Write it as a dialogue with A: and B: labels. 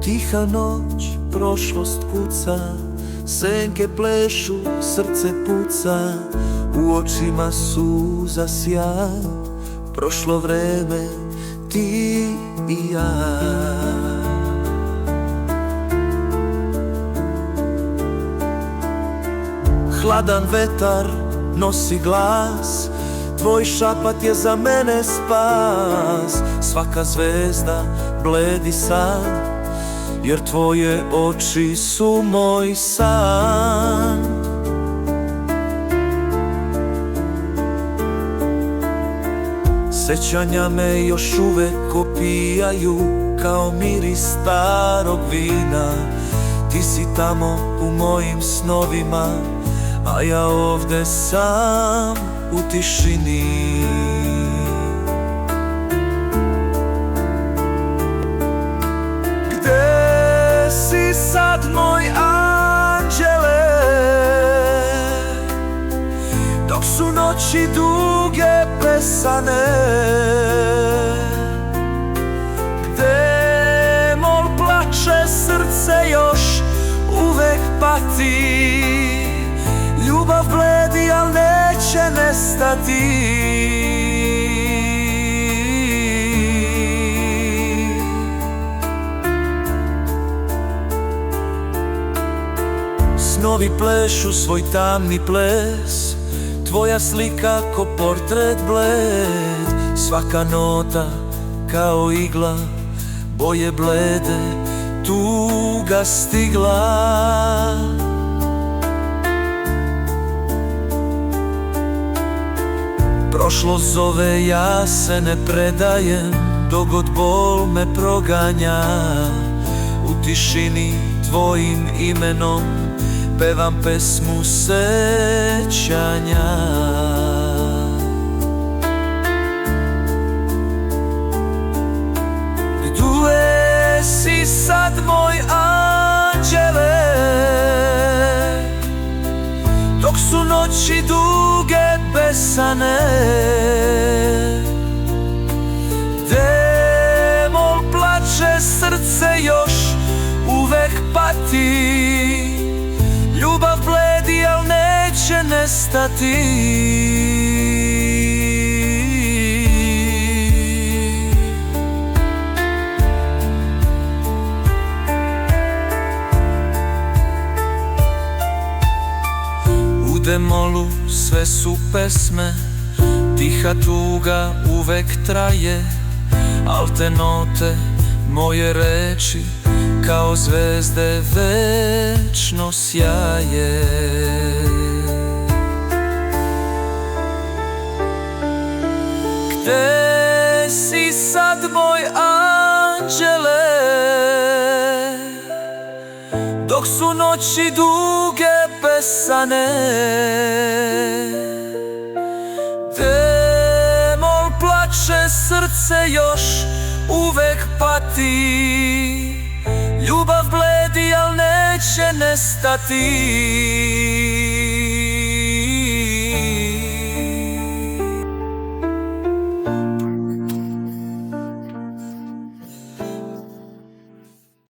A: Tiha noć, prošlost kuca, senke plešu, srce puca, u očima suza sjaj, prošlo vreme, ti i ja. Hladan vetar nosi glas, tvoj šapat je za mene spas. Svaka zvezda bledi san, jer tvoje oči su moj san. Sećanja me još uvek opijaju kao miris starog vina. Ti si tamo u mojim snovima, a ja ovde sam u tišini. Gde si sad, moj anđele, dok su noći duge pesane? Gde mol plače, srce još uvek pati, ljubav bledi, al neće nestati. Snovi plešu svoj tamni ples, tvoja slika ko portret bled. Svaka nota kao igla, boje blede, tuga stigla. Prošlost zove, ja se ne predajem, dok god bol me proganja. U tišini tvojim imenom pevam pesmu sećanja. Gde si sad, moj anđele, dok su noći duge pesane? Gde mol plače, srce još uvek pati, ljubav bledi, al neće nestati. U demolu sve su pesme, tiha tuga uvek traje, al te note, moje reči, kao zvezde večno sjaje. Gde si sad, moj anđele, dok su noći duge pesane? Gde mol plače, srce još uvek pati, ljubav bledi, al neće nestati.